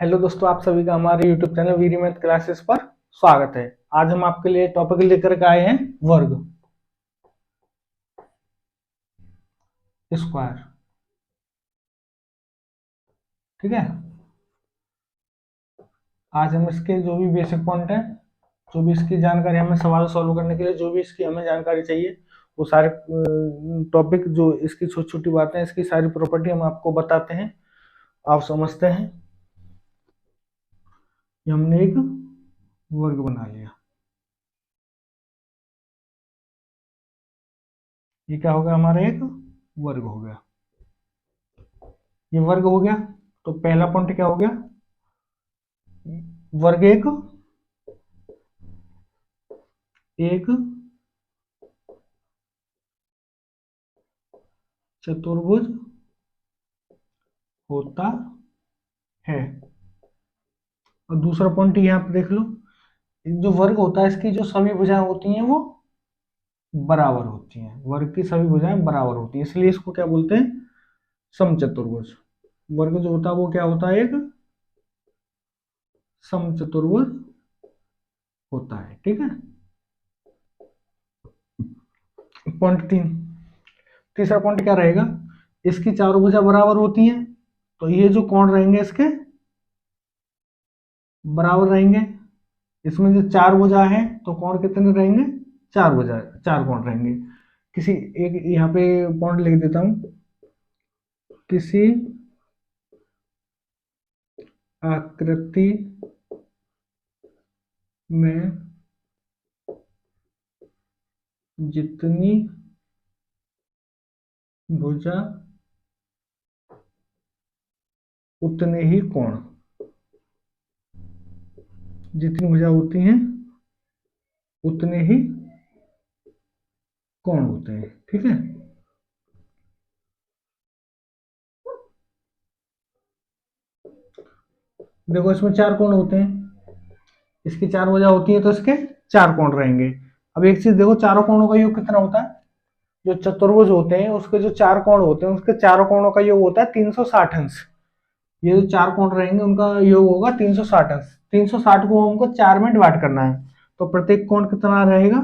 Hello दोस्तों, आप सभी का हमारे YouTube channel Veeri math classes पर स्वागत है। आज हम आपके लिए टॉपिक लेकर के आए हैं वर्ग स्क्वायर। ठीक है, आज हम इसके जो भी बेसिक पॉइंट है, जो भी इसकी जानकारी हमें सवाल सॉल्व करने के लिए जो भी इसकी हमें जानकारी चाहिए, वो सारे टॉपिक जो इसकी छोटी छोटी बातें, इसकी सारी प्रॉपर्टी हम आपको बताते हैं, आप समझते हैं। ये हमने एक वर्ग बना लिया। ये क्या हो गया? हमारा एक वर्ग हो गया। ये वर्ग हो गया, तो पहला पॉइंट क्या हो गया? वर्ग एक एक चतुर्भुज होता है। और दूसरा पॉइंट यहाँ पे देख लो, जो वर्ग होता है इसकी जो सभी भुजाएं होती हैं वो बराबर होती हैं। वर्ग की सभी भुजाएं बराबर होती हैं, इसलिए इसको क्या बोलते हैं? समचतुर्भुज। वर्ग जो होता है वो क्या होता है? एक समचतुर्भुज होता है। ठीक है, पॉइंट तीन। तीसरा पॉइंट क्या रहेगा? इसकी चारों भुजा बराबर होती हैं, तो ये जो कोण रहेंगे इसके बराबर रहेंगे। इसमें जो चार भुजा है तो कोण कितने रहेंगे? चार भुजा, चार कोण रहेंगे। किसी एक यहाँ पे पॉइंट लिख देता हूं, किसी आकृति में जितनी भुजा उतने ही कोण। जितनी भुजा होती हैं उतने ही कोण होते हैं। ठीक है, देखो इसमें चार कोण होते हैं, इसकी चार भुजा होती है तो इसके चार कोण रहेंगे। अब एक चीज देखो, चारों कोणों का योग कितना होता है? जो चतुर्भुज होते हैं उसके जो चार कोण होते हैं उसके चारों कोणों का योग होता है 360 अंश। ये जो चार कोण रहेंगे उनका योग होगा 360 अंश। 360 को हमको चार में डिवाइड करना है, तो प्रत्येक कोण कितना रहेगा?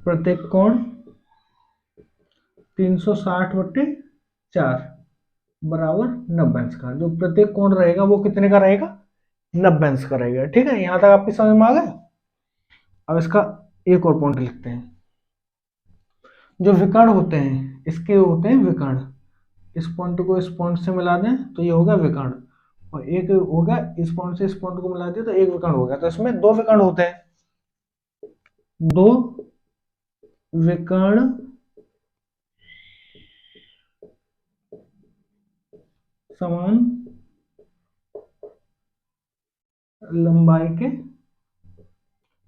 प्रत्येक कोण 360 बट्टे 4 बराबर 90 अंश का। जो प्रत्येक कोण रहेगा वो कितने का रहेगा? 90 अंश का रहेगा। ठीक है, यहां तक आपकी समझ में आ गया। अब इसका एक और पॉइंट लिखते हैं। जो विकर्ण होते हैं इसके होते हैं विकर्ण। इस पॉइंट को इस पॉइंट से मिला दें तो ये होगा विकर्ण, और एक होगा इस पॉइंट से इस पॉइंट को मिला दिया तो एक विकर्ण हो गया। तो इसमें दो विकर्ण होते हैं, दो विकर्ण समान लंबाई के।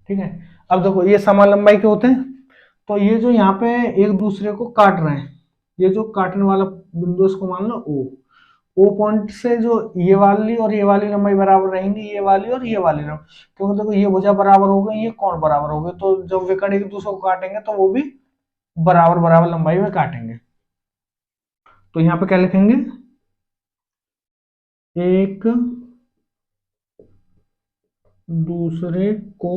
ठीक है, अब देखो ये समान लंबाई के होते हैं, तो ये जो यहाँ पे एक दूसरे को काट रहे हैं, ये जो काटने वाला बिंदु इसको मान लो ओ। ओ पॉइंट से जो ये वाली और ये वाली लंबाई बराबर रहेंगी, ये वाली और ये वाली लंबाई, क्योंकि देखो ये भुजा बराबर हो गई, ये कोण बराबर हो गए, तो जब विकर्ण एक दूसरे को काटेंगे तो वो भी बराबर बराबर लंबाई में काटेंगे। तो यहाँ पे क्या लिखेंगे? एक दूसरे को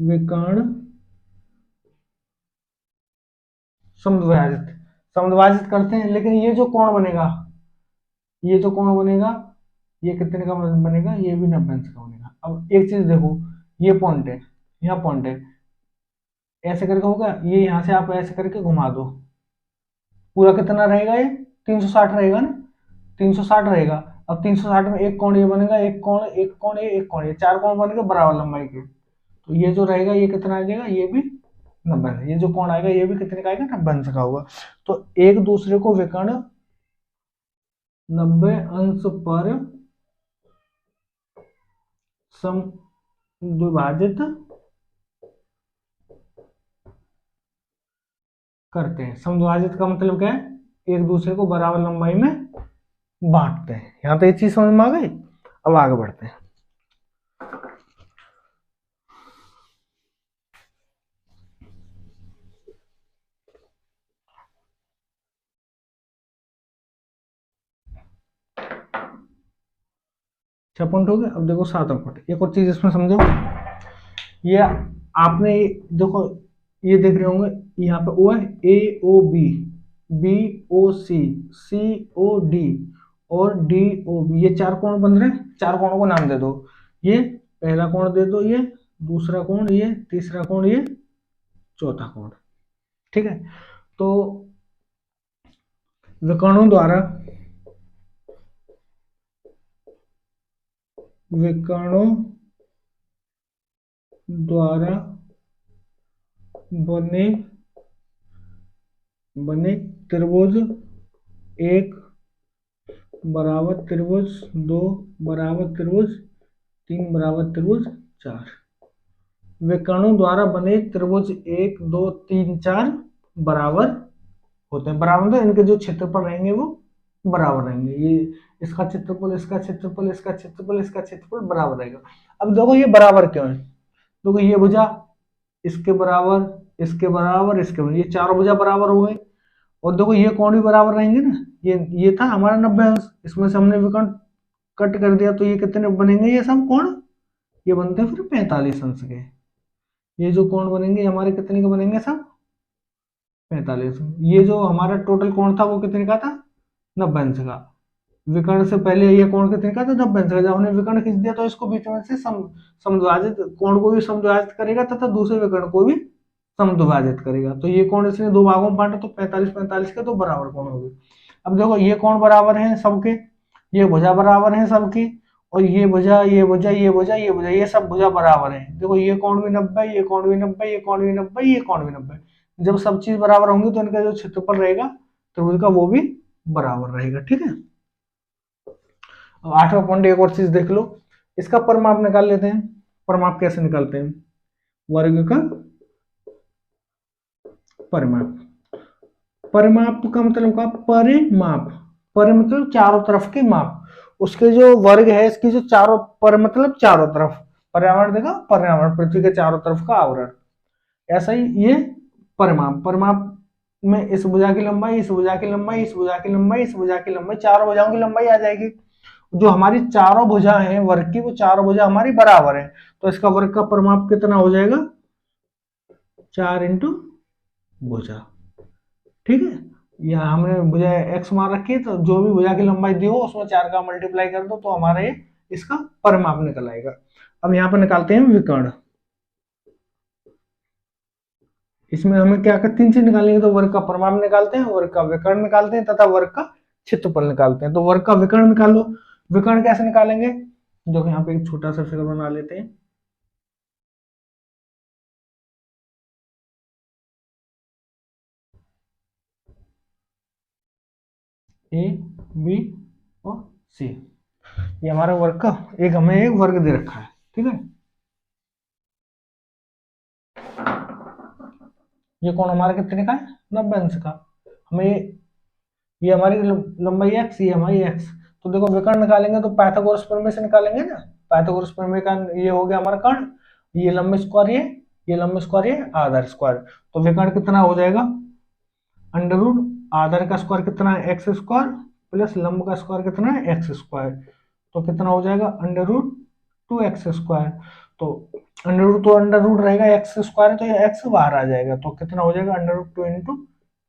विकर्ण समद्विभाजित समद्विभाजित करते हैं, लेकिन ये जो कोण बनेगा, ये जो कोण बनेगा ये कितने का बनेगा? ये भी 90 अंश का बनेगा। अब एक चीज देखो, ये पॉइंट है, यहाँ पॉइंट है, ऐसे करके होगा, ये यहाँ से आप ऐसे करके घुमा दो, पूरा कितना रहेगा? ये 360 रहेगा ना, 360 रहेगा। अब 360 में एक कोण ये बनेगा, एक कोण, एक कोण, एक कोण, ये चार कोण बनेगा बराबर लंबाई के। तो ये जो रहेगा ये कितना आ जाएगा? ये भी 90 अंश। ये जो कोण आएगा ये भी कितने का आएगा? 90 अंश का होगा। तो एक दूसरे को विकर्ण 90 अंश पर समद्विभाजित करते हैं। समद्विभाजित का मतलब क्या है? एक दूसरे को बराबर लंबाई में बांटते हैं। यहां तो ये चीज समझ में आ गई। अब आगे बढ़ते हैं। 6 पॉइंट हो गए। अब देखो 7वां पॉइंट, एक और चीज इसमें समझो। ये आपने देखो, ये देख रहे होंगे यहाँ पे ओ है, ए ओ बी, बी ओ सी, सी ओ डी और डी ओ बी, ये 4 कोण बन रहे हैं। 4 कोणों को नाम दे दो। ये पहला कोण दे दो, ये दूसरा कोण, ये तीसरा कोण, ये चौथा कोण। ठीक है, तो विकर्णों द्वारा विकर्णों द्वारा बने बने त्रिभुज, एक बराबर त्रिभुज, दो बराबर त्रिभुज, तीन बराबर त्रिभुज, चार। विकर्णों द्वारा बने त्रिभुज 1 2 3 4 बराबर होते हैं। बराबर तो इनके जो क्षेत्रफल रहेंगे वो बराबर रहेंगे। ये इसका क्षेत्रफल, इसका क्षेत्रफल, इसका क्षेत्रफल, इसका क्षेत्रफल बराबर रहेगा। अब देखो ये बराबर क्यों है? देखो ये भुजा इसके बराबर, इसके बराबर, इसके बराबर, ये चारों भुजा बराबर हो गए। और देखो ये कोण भी बराबर रहेंगे ना। ये था हमारा 90 अंश, इसमें से हमने विकर्ण कट कर दिया, तो ये कितने बनेंगे? ये सब कोण ये बनते हैं फिर 45 अंश के। ये जो कोण बनेंगे हमारे कितने के बनेंगे? सब 45। ये जो हमारा टोटल कोण था वो कितने का था? 90 अंश का। विकर्ण से पहले ये कोण कितने का था? 90 अंश का। जब हमने विकर्ण खींच दिया तो इसको बीच में से समद्विभाजित, कोण को भी समद्विभाजित करेगा तथा दूसरे विकर्ण को भी समद्विभाजित करेगा। तो ये कोण इसने दो भागों में बांटा, तो 45 45 के तो बराबर कोण हो गए। अब देखो ये कोण बराबर है सबके, ये भुजा बराबर है सबकी, और ये भुजा, ये भुजा, ये भुजा, ये भुजा, ये सब भुजा बराबर है। देखो ये कोण भी 90, ये कोण भी 90, ये कोण भी 90, ये कोण भी 90। जब सब चीज बराबर होंगी तो इनका जो क्षेत्रफल रहेगा त्रिभुज का वो भी बराबर रहेगा। ठीक है, अब 8वां पॉइंट एक और चीज देख लो, इसका परिमाप निकाल लेते हैं। परिमाप कैसे निकालते हैं? वर्ग का परिमाप। परिमाप का मतलब का परिमाप, पर मतलब चारों तरफ के माप। उसके जो वर्ग है इसकी जो चारों पर मतलब चारों तरफ, पर्यावरण देखा, पर्यावरण पृथ्वी के चारों तरफ का आवरण। ऐसा ही ये परिमाप। परिमाप में इस भुजा की लंबाई, इस भुजा की लंबाई, इस भुजा की लंबाई, इस भुजा की लंबाई, चारों भुजाओं की लंबाई आ जाएगी। जो हमारी चारों भुजा हैं वर्ग की, वो चारों भुजा हमारी बराबर है। तो इसका वर्ग का परिमाप कितना हो जाएगा? 4 इंटू भुजा। ठीक है, यहाँ हमने भुजा x मान रखी है, तो जो भी भुजा की लंबाई दी हो उसमें 4 का मल्टीप्लाई कर दो, तो हमारा ये इसका परिमाप निकल आएगा। अब यहाँ पर निकालते हैं विकर्ण। इसमें हमें क्या कर, 3 चीज निकालेंगे, तो वर्ग का परिमाप निकालते हैं, वर्ग का विकर्ण निकालते हैं तथा वर्ग का क्षेत्रफल निकालते हैं। तो वर्ग का विकर्ण निकालो। विकर्ण कैसे निकालेंगे? देखो यहाँ पे एक छोटा सा फिगर बना लेते हैं। ए बी और सी, ये हमारा वर्ग का एक, हमें एक वर्ग दे रखा है। ठीक है, ये कौन हमारा कितने का है? 90 अंश का। हमें ये हमारी लंबाई x, ये हमारी x। तो देखो विकर्ण निकालेंगे तो पाइथागोरस प्रमेय से निकालेंगे ना। पाइथागोरस प्रमेय का ये हो गया हमारा कर्ण, ये लंब स्क्वायर, ये लंब स्क्वायर, ये आधार स्क्वायर। तो विकर्ण कितना हो जाएगा? अंडर रूट आधार का स्क्वायर कितना है? एक्स स्क्वायर, प्लस लंब का स्क्वायर कितना है? X square. तो कितना हो जाएगा? Under root 2x square. तो अंडर रूट, तो अंडर रूट रहेगा, एक्स स्क्वायर, तो ये एक्स बाहर आ जाएगा, तो कितना हो जाएगा? Under root 2 into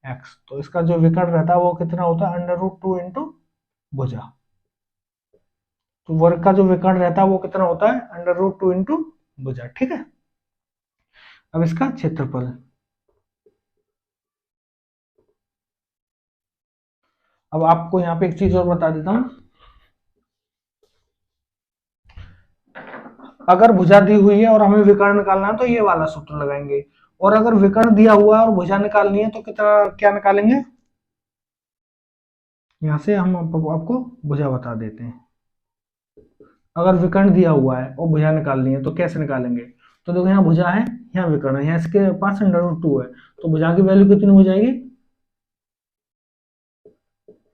x. तो इसका जो विकर्ण रहता है वो कितना होता है? अंडर रूट 2 इंटू भुजा। तो वर्ग का जो विकर्ण रहता है वो कितना होता है? अंडर रूट 2 इंटू भुजा। ठीक है, अब इसका क्षेत्रफल। अब आपको यहाँ पे एक चीज और बता देता हूं, अगर भुजा दी हुई है और हमें विकर्ण निकालना है तो ये वाला सूत्र लगाएंगे, और अगर विकर्ण दिया हुआ है और भुजा निकालनी है तो कितना क्या निकालेंगे? यहाँ से हम आपको भुजा बता देते हैं। अगर विकर्ण दिया हुआ है और भुजा निकालनी है तो कैसे निकालेंगे? तो देखो यहाँ भुजा है, यहाँ विकर्ण है, यहाँ इसके पास अंडर रूट 2 है, तो भुजा की वैल्यू कितनी हो जाएगी?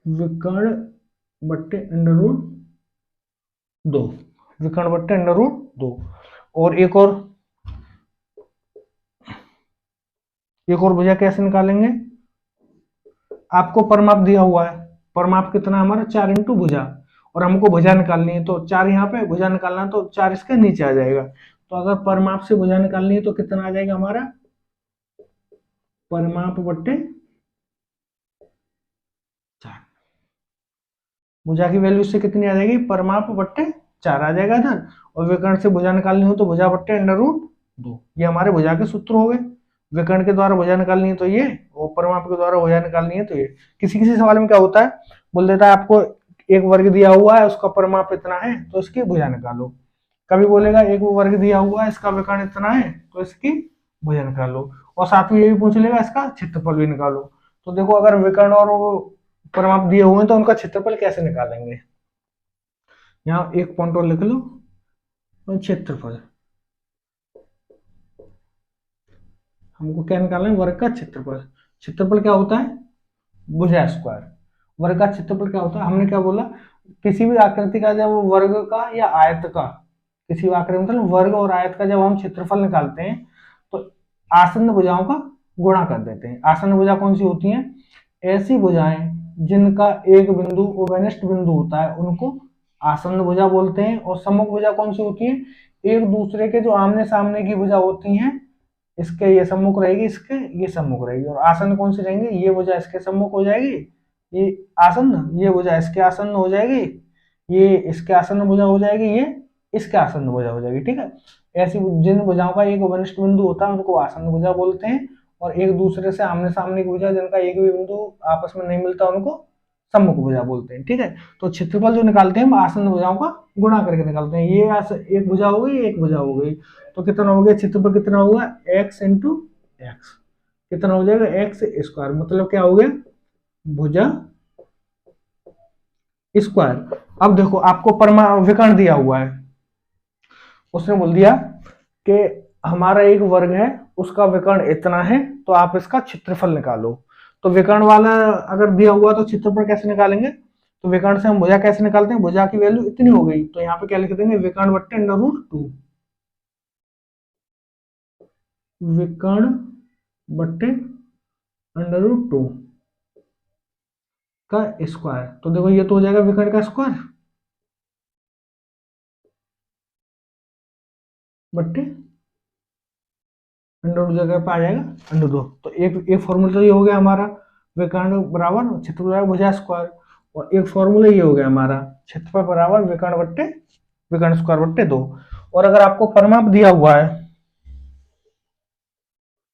विकर्ण बट्टे अंडर रूट 2, विकर्ण बट्टे अंडर रूट 2। और एक और भुजा कैसे निकालेंगे? आपको परिमाप दिया हुआ है, परिमाप कितना हमारा? 4 इंटू भुजा, और हमको भुजा निकालनी है, तो 4 यहाँ पे भुजा निकालना है, तो 4 इसके नीचे आ जाएगा। तो अगर परिमाप से भुजा निकालनी है तो कितना आ जाएगा हमारा, परिमाप बट्टे 4। भुजा की वैल्यू से कितनी आ जाएगी, परिमाप बट्टे 4 आ जाएगा इधर। और विकर्ण से भुजा निकालनी हो तो भुजा बट्टे √2। ये हमारे भुजा के सूत्र हो गए। विकर्ण के द्वारा भुजा निकालनी है तो ये, और परिमाप के द्वारा भुजा निकालनी है तो ये। किसी किसी सवाल में क्या होता है, बोल देता है आपको एक वर्ग दिया हुआ है, उसका परिमाप इतना है तो इसकी भुजा निकालो। कभी बोलेगा एक वर्ग दिया हुआ है, इसका विकर्ण इतना है तो इसकी भुजा निकालो। और साथ में ये भी पूछ लेगा इसका क्षेत्रफल भी निकालो। तो देखो अगर विकर्ण और परिमाप दिए हुए हैं तो उनका क्षेत्रफल कैसे निकालेंगे। यहाँ एक पॉइंट और लिख लो, क्षेत्रफल। हमको क्या निकालना है, वर्ग का क्षेत्रफल। क्षेत्रफल क्या होता है, भुजा स्क्वायर। वर्ग का क्षेत्रफल क्या होता है, हमने क्या बोला, किसी भी आकृति का जब वर्ग का या आयत का, किसी भी आकृति मतलब वर्ग और आयत का जब हम क्षेत्रफल निकालते हैं तो आसन्न भुजाओं का गुणा कर देते हैं। आसन्न भुजा कौन सी होती है, ऐसी भुजाएं जिनका एक बिंदु उभयनिष्ठ बिंदु होता है उनको आसन्न भुजा बोलते हैं। और सम्मुख भुजा कौन सी होती है, एक दूसरे के जो आमने सामने की भुजा होती हैं, इसके ये सम्मुख रहेगी, इसके ये सम्मुख रहेगी। और आसन्न कौन सी रहेंगे, ये भुजा इसके सम्मुख हो जाएगी, ये आसन्न, ये भुजा इसके आसन्न हो जाएगी, ये इसके आसन्न भुजा हो जाएगी, ये इसके आसन्न भुजा हो जाएगी। ठीक है, ऐसी जिन भुजाओं का एक उभयनिष्ठ बिंदु होता है उनको आसन्न भुजा बोलते हैं। और एक दूसरे से आमने सामने की भुजा जिनका एक भी बिंदु आपस में नहीं मिलता उनको सम्मुख भुजा बोलते हैं। ठीक है, तो क्षेत्रफल जो निकालते हैं हम आसन्न भुजाओं का गुणा करके निकालते हैं। ये एक भुजा हो गई, एक भुजा हो गई, तो कितना हो गया क्षेत्रफल, कितना होगा x इंटू एक्स, कितना हो जाएगा x स्क्वायर। मतलब क्या हो गया, भुजा स्क्वायर। अब देखो आपको विकर्ण दिया हुआ है, उसने बोल दिया कि हमारा एक वर्ग है उसका विकर्ण इतना है तो आप इसका क्षेत्रफल निकालो। तो विकर्ण वाला अगर दिया हुआ तो क्षेत्रफल कैसे निकालेंगे, तो विकर्ण से हम भुजा कैसे निकालते हैं, भुजा की वैल्यू इतनी हो गई तो यहाँ पे क्या लिख देंगे, विकर्ण बट्टे √2, विकर्ण बट्टे √2 का स्क्वायर। तो देखो ये तो हो जाएगा विकर्ण का स्क्वायर बट्टे √2 जगह पे आ जाएगा √2। तो एक फॉर्मूला तो ये हो गया हमारा, विकर्ण बराबर क्षेत्रफल भुजा स्क्वायर। और एक फॉर्मूला ये हो गया हमारा, क्षेत्रफल बराबर विकर्ण स्क्वायर बट्टे 2। और अगर आपको परिमाप दिया हुआ है,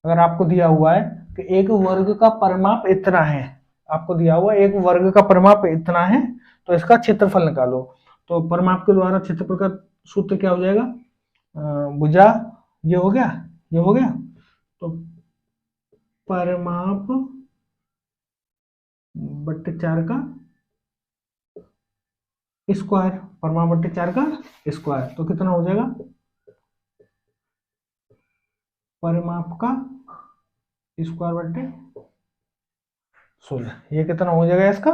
अगर आपको दिया हुआ है कि एक वर्ग का परिमाप इतना है, आपको दिया हुआ एक वर्ग का परिमाप इतना है तो इसका क्षेत्रफल निकालो। तो परिमाप के द्वारा क्षेत्रफल का सूत्र क्या हो जाएगा, भुजा ये हो गया, ये हो गया, तो परिमाप बट्टे 4 का स्क्वायर, परिमाप बट्टे 4 का स्क्वायर। तो कितना हो जाएगा, परिमाप का स्क्वायर बट्टे 16, ये कितना हो जाएगा, इसका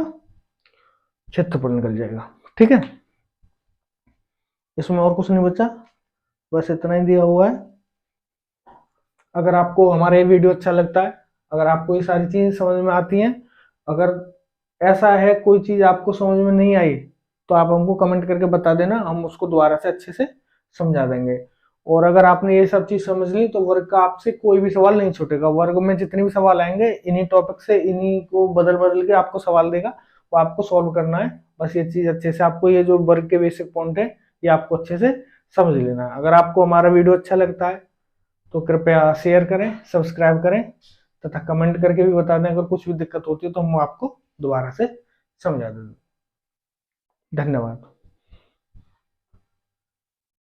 क्षेत्रफल निकल जाएगा। ठीक है, इसमें और कुछ नहीं बचा, बस इतना ही दिया हुआ है। अगर आपको हमारा ये वीडियो अच्छा लगता है, अगर आपको ये सारी चीजें समझ में आती हैं, अगर ऐसा है कोई चीज आपको समझ में नहीं आई तो आप हमको कमेंट करके बता देना, हम उसको दोबारा से अच्छे से समझा देंगे। और अगर आपने ये सब चीज समझ ली तो वर्ग का आपसे कोई भी सवाल नहीं छूटेगा। वर्ग में जितने भी सवाल आएंगे इन्हीं टॉपिक से, इन्हीं को बदल बदल के आपको सवाल देगा, वो आपको सॉल्व करना है। बस ये चीज अच्छे से आपको, ये जो वर्ग के बेसिक पॉइंट है ये आपको अच्छे से समझ लेना है। अगर आपको हमारा वीडियो अच्छा लगता है तो कृपया शेयर करें, सब्सक्राइब करें तथा कमेंट करके भी बता दें अगर कुछ भी दिक्कत होती है तो हम आपको दोबारा से समझा देंगे। धन्यवाद।